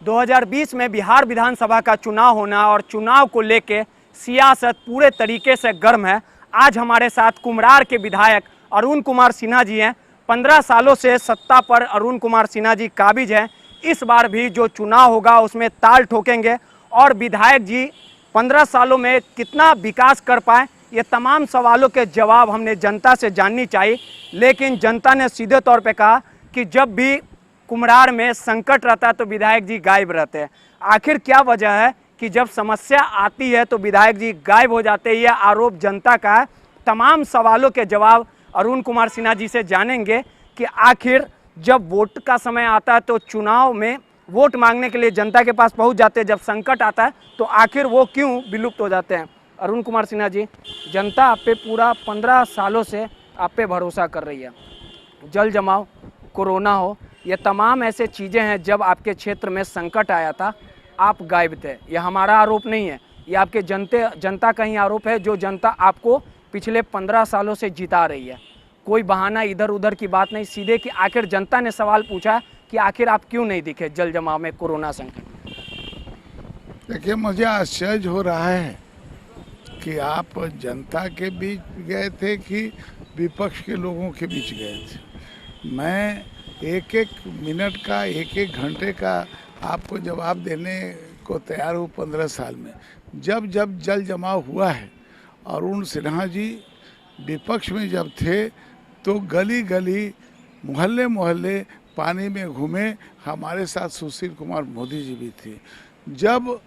2020 में बिहार विधानसभा का चुनाव होना और चुनाव को लेके सियासत पूरे तरीके से गर्म है। आज हमारे साथ कुम्हरार के विधायक अरुण कुमार सिन्हा जी हैं। 15 सालों से सत्ता पर अरुण कुमार सिन्हा जी काबिज हैं। इस बार भी जो चुनाव होगा उसमें ताल ठोकेंगे और विधायक जी 15 सालों में कितना विकास कर पाए, ये तमाम सवालों के जवाब हमने जनता से जाननी चाहिए। लेकिन जनता ने सीधे तौर पे कहा कि जब भी कुम्हरार में संकट रहता है तो विधायक जी गायब रहते हैं। आखिर क्या वजह है कि जब समस्या आती है तो विधायक जी गायब हो जाते हैं? यह आरोप जनता का है। तमाम सवालों के जवाब अरुण कुमार सिन्हा जी से जानेंगे कि आखिर जब वोट का समय आता है तो चुनाव में वोट मांगने के लिए जनता के पास पहुंच जाते हैं, जब संकट आता है तो आखिर वो क्यों विलुप्त हो जाते हैं? अरुण कुमार सिन्हा जी, जनता आप पे पूरा 15 सालों से आप पे भरोसा कर रही है। जल जमाव, कोरोना हो, ये तमाम ऐसे चीज़ें हैं, जब आपके क्षेत्र में संकट आया था आप गायब थे। यह हमारा आरोप नहीं है, ये आपके जनता का ही आरोप है, जो जनता आपको पिछले 15 सालों से जिता रही है। कोई बहाना इधर उधर की बात नहीं, सीधे कि आखिर जनता ने सवाल पूछा कि आखिर आप क्यों नहीं दिखे जल जमाव में, कोरोना संकट। देखिए, मुझे आश्चर्य हो रहा है कि आप जनता के बीच गए थे कि विपक्ष के लोगों के बीच गए थे। मैं एक एक मिनट का, एक एक घंटे का आपको जवाब देने को तैयार हूँ। 15 साल में जब जब जल जमाव हुआ है, अरुण सिन्हा जी विपक्ष में जब थे तो गली गली, मोहल्ले मोहल्ले पानी में घूमे। हमारे साथ सुशील कुमार मोदी जी भी थे। जब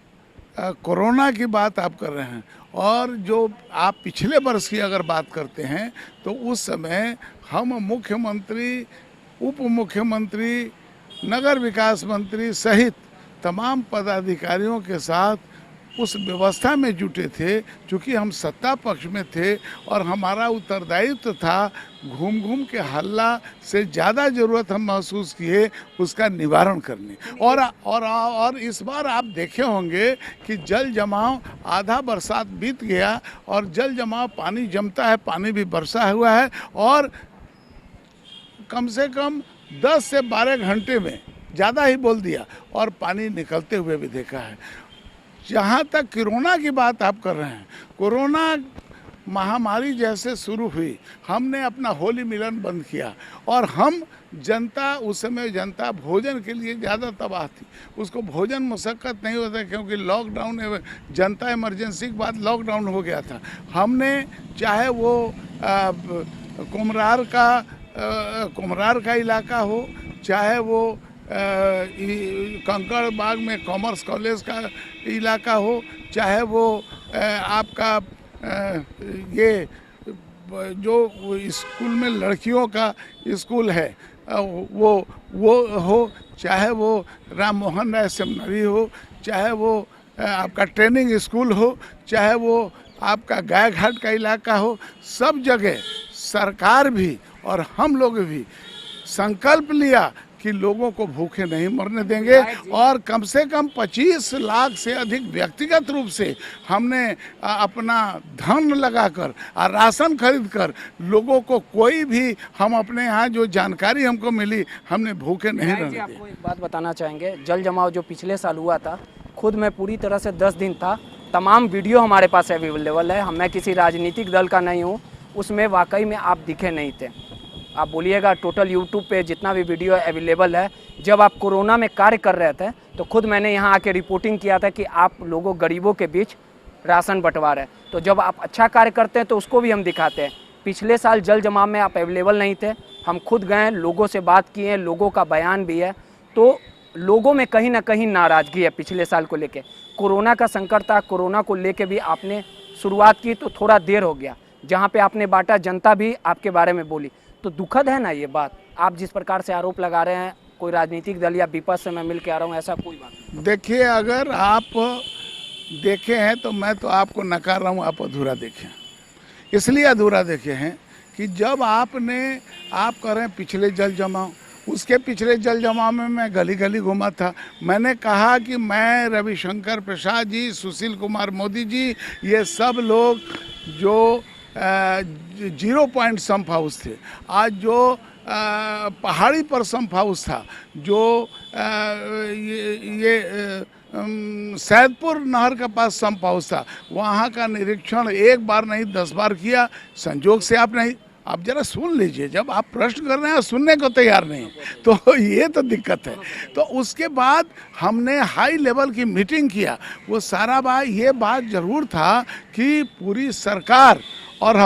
कोरोना की बात आप कर रहे हैं और जो आप पिछले वर्ष की अगर बात करते हैं तो उस समय हम मुख्यमंत्री, उप मुख्यमंत्री, नगर विकास मंत्री सहित तमाम पदाधिकारियों के साथ उस व्यवस्था में जुटे थे। क्योंकि हम सत्ता पक्ष में थे और हमारा उत्तरदायित्व था घूम घूम के हल्ला से ज़्यादा ज़रूरत हम महसूस किए उसका निवारण करने। और इस बार आप देखे होंगे कि जल जमाव, आधा बरसात बीत गया और जल जमाव, पानी जमता है, पानी भी बरसा हुआ है और कम से कम 10 से 12 घंटे में, ज़्यादा ही बोल दिया, और पानी निकलते हुए भी देखा है। जहाँ तक कोरोना की बात आप कर रहे हैं, कोरोना महामारी जैसे शुरू हुई, हमने अपना होली मिलन बंद किया और हम जनता, उस समय जनता भोजन के लिए ज़्यादा तबाह थी। उसको भोजन मुशक्क़त नहीं होता क्योंकि लॉकडाउन, जनता इमरजेंसी के बाद लॉकडाउन हो गया था। हमने चाहे वो कुम्हरार का इलाका हो, चाहे वो कंकड़ बाग में कॉमर्स कॉलेज का इलाका हो, चाहे वो आपका ये जो स्कूल में लड़कियों का स्कूल है वो हो, चाहे वो राम मोहन राय सेमिनरी हो, चाहे वो आपका ट्रेनिंग स्कूल हो, चाहे वो आपका गाय घाट का इलाका हो, सब जगह सरकार भी और हम लोग भी संकल्प लिया कि लोगों को भूखे नहीं मरने देंगे। और कम से कम 25 लाख से अधिक व्यक्तिगत रूप से हमने अपना धन लगाकर और राशन खरीद कर लोगों को, कोई भी, हम अपने यहाँ जो जानकारी हमको मिली, हमने भूखे नहीं रहने दिए। आपको एक बात बताना चाहेंगे, जल जमाव जो पिछले साल हुआ था, खुद मैं पूरी तरह से 10 दिन था, तमाम वीडियो हमारे पास अवेलेबल है। मैं किसी राजनीतिक दल का नहीं हूँ, उसमें वाकई में आप दिखे नहीं थे। आप बोलिएगा, टोटल यूट्यूब पे जितना भी वीडियो अवेलेबल है, जब आप कोरोना में कार्य कर रहे थे तो खुद मैंने यहाँ आके रिपोर्टिंग किया था कि आप लोगों, गरीबों के बीच राशन बंटवा रहे हैं। तो जब आप अच्छा कार्य करते हैं तो उसको भी हम दिखाते हैं। पिछले साल जल जमाव में आप अवेलेबल नहीं थे, हम खुद गए, लोगों से बात किए, लोगों का बयान भी है, तो लोगों में कहीं ना कहीं नाराज़गी है पिछले साल को लेके। कोरोना का संकट था, कोरोना को लेके भी आपने शुरुआत की तो थोड़ा देर हो गया, जहाँ पे आपने बांटा जनता भी आपके बारे में बोली। तो दुखद है ना ये बात, आप जिस प्रकार से आरोप लगा रहे हैं, कोई राजनीतिक दल या विपक्ष से मैं मिल के आ रहा हूँ, ऐसा कोई बात नहीं। देखिए, अगर आप देखे हैं तो मैं तो आपको नकार रहा हूँ, आप अधूरा देखे। इसलिए अधूरा देखे हैं कि जब आप कह रहे हैं पिछले जल जमाव, उसके पिछले जल जमाव में मैं गली गली घूमा था। मैंने कहा कि मैं, रविशंकर प्रसाद जी, सुशील कुमार मोदी जी, ये सब लोग जो जीरो पॉइंट संप हाउस थे, आज जो पहाड़ी पर संप हाउस था, जो सैदपुर नहर के पास संप हाउस था, वहाँ का निरीक्षण एक बार नहीं 10 बार किया। संजोग से आप नहीं, आप जरा सुन लीजिए, जब आप प्रश्न कर रहे हैं सुनने को तैयार नहीं, तो ये तो दिक्कत है। तो उसके बाद हमने हाई लेवल की मीटिंग किया। वो सारा बात, ये बात जरूर था कि पूरी सरकार और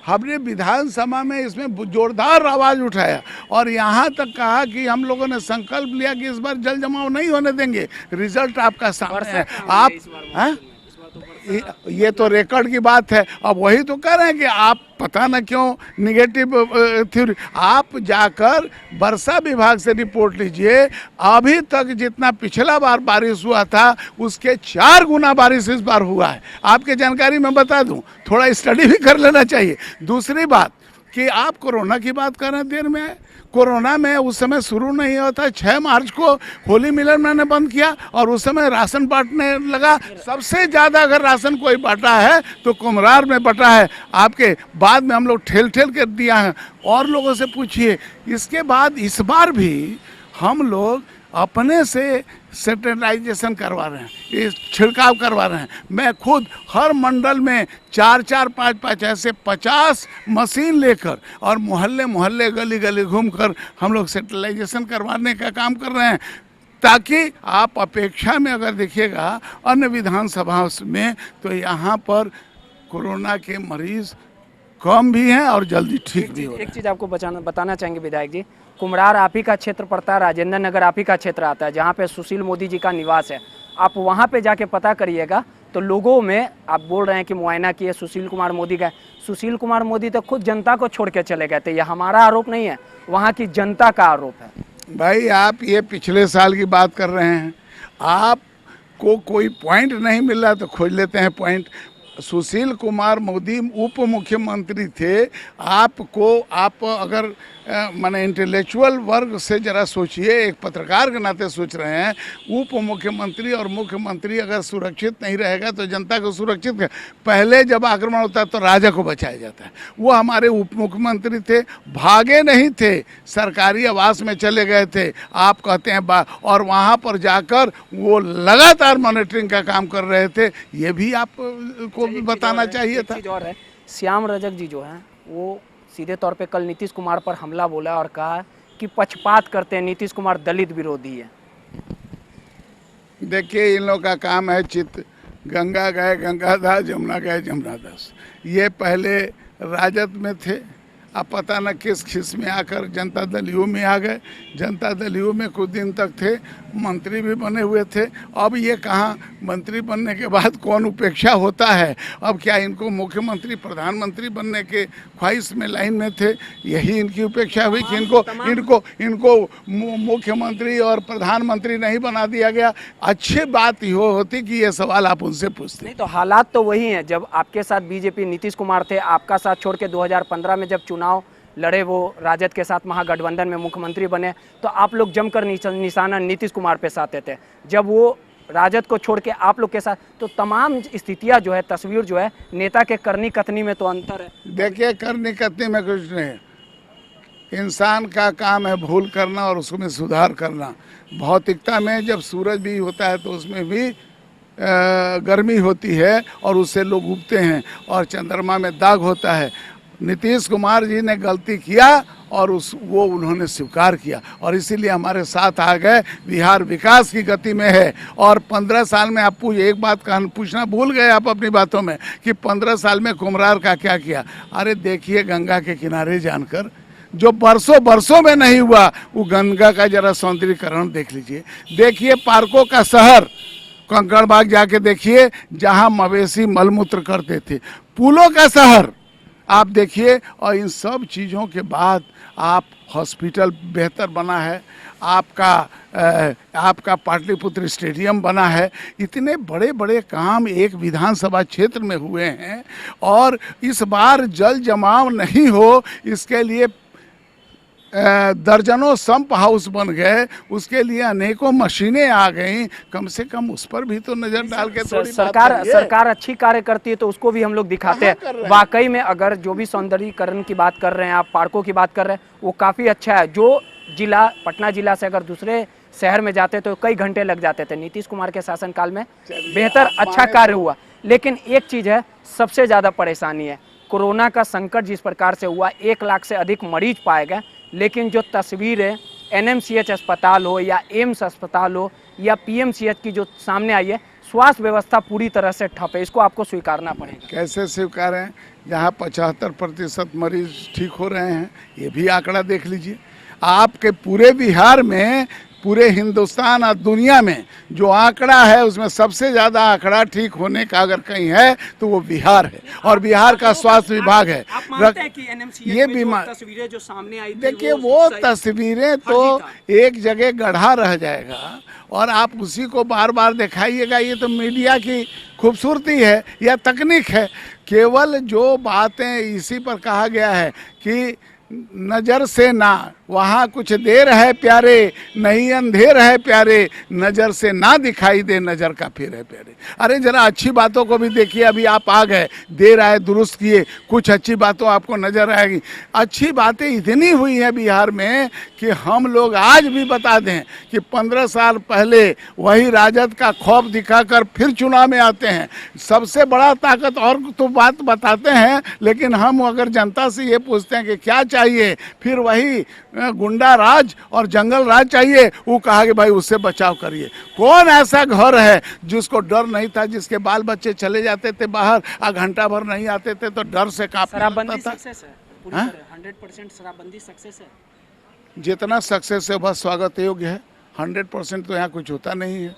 हमने विधानसभा में इसमें जोरदार आवाज़ उठाया और यहाँ तक कहा कि हम लोगों ने संकल्प लिया कि इस बार जल जमाव नहीं होने देंगे। रिजल्ट आपका सामने है। आप हैं, ये तो रिकॉर्ड की बात है। अब वही तो कह रहे हैं कि आप पता न क्यों निगेटिव थ्योरी, आप जाकर वर्षा विभाग से रिपोर्ट लीजिए। अभी तक जितना पिछला बार बारिश हुआ था उसके 4 गुना बारिश इस बार हुआ है। आपके जानकारी में बता दूं, थोड़ा स्टडी भी कर लेना चाहिए। दूसरी बात कि आप कोरोना की बात कर रहे हैं, देर में कोरोना में उस समय शुरू नहीं होता। 6 मार्च को होली मिलन मैंने बंद किया और उस समय राशन बांटने लगा। सबसे ज़्यादा अगर राशन कोई बांटा है तो कुम्हरार में बटा है। आपके बाद में हम लोग ठेल ठेल कर दिया है, और लोगों से पूछिए। इसके बाद इस बार भी हम लोग अपने से सैनिटाइजेशन करवा रहे हैं, ये छिड़काव करवा रहे हैं। मैं खुद हर मंडल में 4-4, 5-5 ऐसे 50 मशीन लेकर और मोहल्ले मोहल्ले गली गली घूमकर हम लोग सैनिटाइजेशन करवाने का काम कर रहे हैं, ताकि आप अपेक्षा में अगर देखिएगा अन्य विधानसभा में तो यहाँ पर कोरोना के मरीज कम भी हैं और जल्दी ठीक भी हो रहे हैं। एक चीज़ आपको बताना चाहेंगे विधायक जी, कुम्हरार आप ही का क्षेत्र पड़ता है, राजेंद्र नगर आप ही का क्षेत्र आता है, जहाँ पे सुशील मोदी जी का निवास है। आप वहाँ पे जाके पता करिएगा तो लोगों में, आप बोल रहे हैं कि मुआयना किए सुशील कुमार मोदी का, सुशील कुमार मोदी तो खुद जनता को छोड़ के चले गए थे। ये हमारा आरोप नहीं है, वहाँ की जनता का आरोप है। भाई आप ये पिछले साल की बात कर रहे हैं, आपको कोई पॉइंट नहीं मिल रहा तो खोज लेते हैं पॉइंट। सुशील कुमार मोदी उप मुख्यमंत्री थे। आपको, आप अगर माने इंटेलेक्चुअल वर्ग से जरा सोचिए, एक पत्रकार के नाते सोच रहे हैं, उप मुख्यमंत्री और मुख्यमंत्री अगर सुरक्षित नहीं रहेगा तो जनता को सुरक्षित कर। पहले जब आक्रमण होता है तो राजा को बचाया जाता है। वो हमारे उप मुख्यमंत्री थे, भागे नहीं थे, सरकारी आवास में चले गए थे, आप कहते हैं और वहाँ पर जाकर वो लगातार मॉनिटरिंग का काम कर रहे थे। ये भी आपको भी बताना चाहिए था। और है, श्याम रजक जी जो हैं वो सीधे तौर पे कल नीतीश कुमार पर हमला बोला और कहा कि पक्षपात करते हैं, नीतीश कुमार दलित विरोधी है। देखिए, इन लोग का काम है चित, गंगा गए गंगादास, जमुना गए जमुनादास। ये पहले राजद में थे, अब पता न किस खिस में आकर जनता दल यू में आ गए। जनता दल यू में कुछ दिन तक थे, मंत्री भी बने हुए थे। अब ये कहाँ, मंत्री बनने के बाद कौन उपेक्षा होता है? अब क्या इनको मुख्यमंत्री प्रधानमंत्री बनने के ख्वाहिश में लाइन में थे, यही इनकी उपेक्षा हुई कि इनको मुख्यमंत्री और प्रधानमंत्री नहीं बना दिया गया? अच्छी बात ये होती कि ये सवाल आप उनसे पूछते। नहीं तो हालात तो वही हैं। जब आपके साथ बीजेपी नीतीश कुमार थे, आपका साथ छोड़ के 2015 में जब चुनाव लड़े, वो राजद के साथ महागठबंधन में मुख्यमंत्री बने, तो आप लोग जमकर निशाना नीतीश कुमार पे साधते थे। जब वो राजद को छोड़ के आप लोग के साथ, तो तमाम स्थितियां जो है, तस्वीर जो है, नेता के करनी कथनी में तो अंतर है। देखिए, करनी कथनी में कुछ नहीं, इंसान का काम है भूल करना और उसमें सुधार करना। भौतिकता में जब सूरज भी होता है तो उसमें भी गर्मी होती है और उससे लोग उगते हैं, और चंद्रमा में दाग होता है। नीतीश कुमार जी ने गलती किया और वो उन्होंने स्वीकार किया और इसीलिए हमारे साथ आ गए। बिहार विकास की गति में है और 15 साल में आप एक बात पूछना भूल गए आप अपनी बातों में कि 15 साल में कुम्हरार का क्या किया। अरे देखिए, गंगा के किनारे जानकर जो बरसों में नहीं हुआ, वो गंगा का जरा सौंदर्यीकरण देख लीजिए। देखिए, पार्कों का शहर कंकड़बाग जाके देखिए, जहाँ मवेशी मलमूत्र करते थे। पुलों का शहर आप देखिए, और इन सब चीज़ों के बाद आप हॉस्पिटल बेहतर बना है, आपका पाटलिपुत्र स्टेडियम बना है। इतने बड़े बड़े काम एक विधानसभा क्षेत्र में हुए हैं और इस बार जल जमाव नहीं हो, इसके लिए दर्जनों संप हाउस बन गए, उसके लिए अनेकों मशीनें आ गई, कम से कम उस पर भी तो नजर डाल के थोड़ी बात सरकार करिए। सरकार अच्छी कार्य करती है तो उसको भी हम लोग दिखाते कहाँ कर हैं। रहे हैं? वाकई में अगर जो भी सौंदर्यीकरण की बात कर रहे हैं आप, पार्कों की बात कर रहे हैं, वो काफ़ी अच्छा है। जो जिला पटना जिला से अगर दूसरे शहर में जाते तो कई घंटे लग जाते थे। नीतीश कुमार के शासनकाल में बेहतर अच्छा कार्य हुआ, लेकिन एक चीज़ है सबसे ज़्यादा परेशानी है कोरोना का संकट जिस प्रकार से हुआ, 1 लाख से अधिक मरीज पाए गए, लेकिन जो तस्वीरें एनएमसीएच अस्पताल हो या एम्स अस्पताल हो या पीएमसीएच की जो सामने आई है, स्वास्थ्य व्यवस्था पूरी तरह से ठप है। इसको आपको स्वीकारना पड़ेगा। कैसे स्वीकारें? जहाँ 75% मरीज ठीक हो रहे हैं, ये भी आंकड़ा देख लीजिए। आपके पूरे बिहार में, पूरे हिंदुस्तान और दुनिया में जो आंकड़ा है उसमें सबसे ज़्यादा आंकड़ा ठीक होने का अगर कहीं है तो वो बिहार है, और बिहार का स्वास्थ्य विभाग है। आप मानते हैं कि एनएमसीएच ये में बीमार, जो तस्वीरें जो सामने आई थी, देखिए वो तस्वीरें तो फर्जी एक जगह गढ़ा रह जाएगा और आप उसी को बार बार दिखाइएगा। ये तो मीडिया की खूबसूरती है या तकनीक है। केवल जो बातें इसी पर कहा गया है कि नज़र से ना, वहाँ कुछ देर है प्यारे, नहीं अंधेर है प्यारे, नज़र से ना दिखाई दे नज़र का फिर है प्यारे। अरे जरा अच्छी बातों को भी देखिए। अभी आप आ गए, देर आए दुरुस्त किए, कुछ अच्छी बातों आपको नज़र आएगी। अच्छी बातें इतनी हुई हैं बिहार में कि हम लोग आज भी बता दें कि 15 साल पहले वही राजद का खौफ दिखाकर फिर चुनाव में आते हैं। सबसे बड़ा ताकत और तो बात बताते हैं, लेकिन हम अगर जनता से ये पूछते हैं कि क्या चाहिए, फिर वही गुंडा राज और जंगल राज चाहिए। वो कहा कि भाई उससे बचाव करिए। कौन ऐसा घर है जिसको डर नहीं था, जिसके बाल बच्चे चले जाते थे बाहर और घंटा भर नहीं आते थे तो डर से कांपने शराबबंदी लगता था। सक्सेस है पूरी तरह, 100% शराबबंदी सक्सेस है। जितना सक्सेस है वह स्वागत योग्य है। 100% तो यहाँ कुछ होता नहीं है।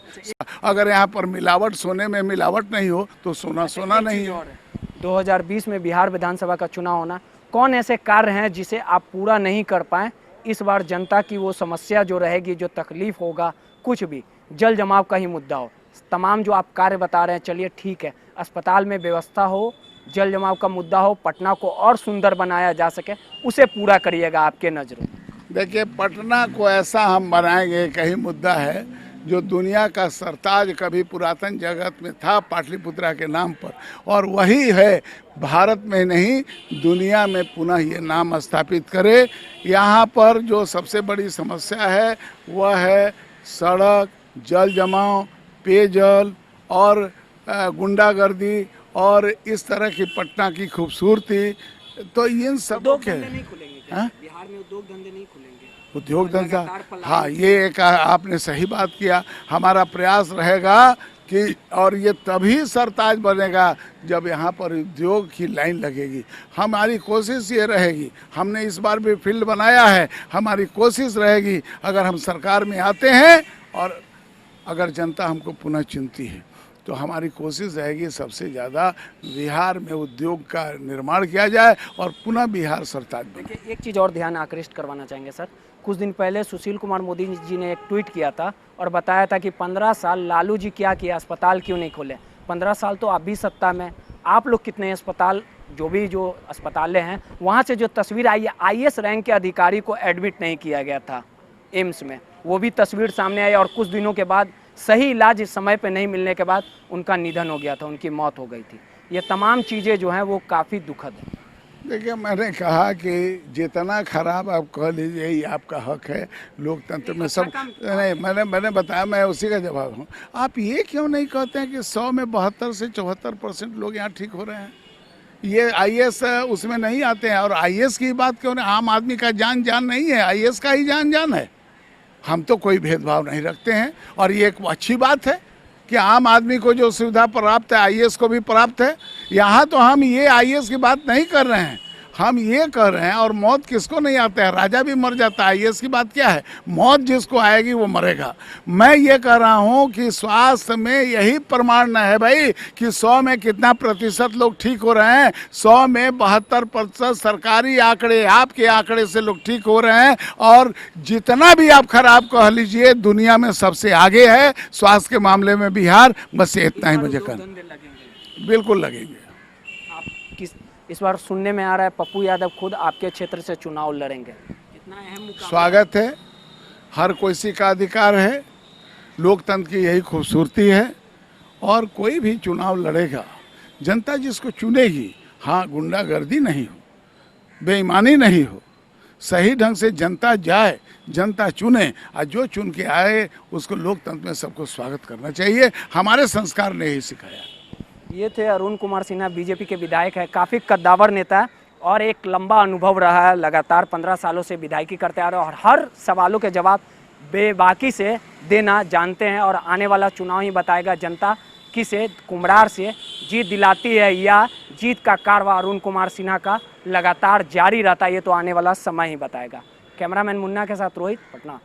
अगर यहाँ पर मिलावट, सोने में मिलावट नहीं हो तो सोना सोना नहीं है। 2020 में बिहार विधानसभा का चुनाव होना, कौन ऐसे कार्य हैं जिसे आप पूरा नहीं कर पाए? इस बार जनता की वो समस्या जो रहेगी, जो तकलीफ होगा, कुछ भी जल जमाव का ही मुद्दा हो, तमाम जो आप कार्य बता रहे हैं, चलिए ठीक है, अस्पताल में व्यवस्था हो, जल जमाव का मुद्दा हो, पटना को और सुंदर बनाया जा सके, उसे पूरा करिएगा आपके नज़रों। देखिए, पटना को ऐसा हम बनाएंगे, कहीं मुद्दा है जो दुनिया का सरताज कभी पुरातन जगत में था पाटलिपुत्रा के नाम पर, और वही है भारत में नहीं दुनिया में पुनः ये नाम स्थापित करे। यहाँ पर जो सबसे बड़ी समस्या है वह है सड़क, जल जमाव, पेयजल और गुंडागर्दी और इस तरह की पटना की खूबसूरती। तो इन सब के बिहार में उद्योग धंधे नहीं खुलेंगे। उद्योग धंधा, हाँ, ये एक आपने सही बात किया। हमारा प्रयास रहेगा कि, और ये तभी सरताज बनेगा जब यहाँ पर उद्योग की लाइन लगेगी। हमारी कोशिश ये रहेगी, हमने इस बार भी फील्ड बनाया है, हमारी कोशिश रहेगी अगर हम सरकार में आते हैं और अगर जनता हमको पुनः चुनती है तो हमारी कोशिश रहेगी सबसे ज़्यादा बिहार में उद्योग का निर्माण किया जाए और पुनः बिहार सरताज बने। एक चीज़ और ध्यान आकृष्ट करवाना चाहेंगे सर, कुछ दिन पहले सुशील कुमार मोदी जी ने एक ट्वीट किया था और बताया था कि 15 साल लालू जी क्या किया, अस्पताल क्यों नहीं खोले। 15 साल तो आप भी सत्ता में, आप लोग कितने अस्पताल, जो अस्पतालें हैं वहाँ से जो तस्वीर आई है, IAS रैंक के अधिकारी को एडमिट नहीं किया गया था एम्स में, वो भी तस्वीर सामने आई, और कुछ दिनों के बाद सही इलाज इस समय पे नहीं मिलने के बाद उनका निधन हो गया था, उनकी मौत हो गई थी। ये तमाम चीज़ें जो हैं वो काफ़ी दुखद है। देखिए, मैंने कहा कि जितना खराब आप कह लीजिए ये आपका हक है लोकतंत्र में। सब नहीं, मैंने बताया, मैं उसी का जवाब हूँ। आप ये क्यों नहीं कहते हैं कि 100 में 72 से 74% लोग यहाँ ठीक हो रहे हैं? ये IAS उसमें नहीं आते हैं। और IAS की बात क्यों नहीं? आम आदमी का जान नहीं है, IAS का ही जान है। हम तो कोई भेदभाव नहीं रखते हैं और ये एक अच्छी बात है कि आम आदमी को जो सुविधा प्राप्त है IAS को भी प्राप्त है। यहाँ तो हम ये IAS की बात नहीं कर रहे हैं, हम ये कर रहे हैं, और मौत किसको नहीं आता है? राजा भी मर जाता है। IAS की बात क्या है? मौत जिसको आएगी वो मरेगा। मैं ये कह रहा हूँ कि स्वास्थ्य में यही प्रमाण है भाई कि 100 में कितना प्रतिशत लोग ठीक हो रहे हैं। 100 में 72% सरकारी आंकड़े, आपके आंकड़े से लोग ठीक हो रहे हैं। और जितना भी आप खराब कह लीजिए, दुनिया में सबसे आगे है स्वास्थ्य के मामले में बिहार। बस इतना ही मुझे कहना। बिल्कुल लगेंगे। इस बार सुनने में आ रहा है पप्पू यादव खुद आपके क्षेत्र से चुनाव लड़ेंगे। इतना अहम मुकाबला। स्वागत है, हर किसी का अधिकार है, लोकतंत्र की यही खूबसूरती है। और कोई भी चुनाव लड़ेगा, जनता जिसको चुनेगी, हाँ गुंडागर्दी नहीं हो, बेईमानी नहीं हो, सही ढंग से जनता जाए, जनता चुने, और जो चुन के आए उसको लोकतंत्र में सबको स्वागत करना चाहिए। हमारे संस्कार ने यही सिखाया। ये थे अरुण कुमार सिन्हा, बीजेपी के विधायक है, काफ़ी कद्दावर नेता है और एक लंबा अनुभव रहा है, लगातार 15 सालों से विधायकी करते आ रहे हैं और हर सवालों के जवाब बेबाकी से देना जानते हैं। और आने वाला चुनाव ही बताएगा जनता किसे कुम्हरार से जीत दिलाती है या जीत का कारवा अरुण कुमार सिन्हा का लगातार जारी रहता है, ये तो आने वाला समय ही बताएगा। कैमरामैन मुन्ना के साथ रोहित, पटना।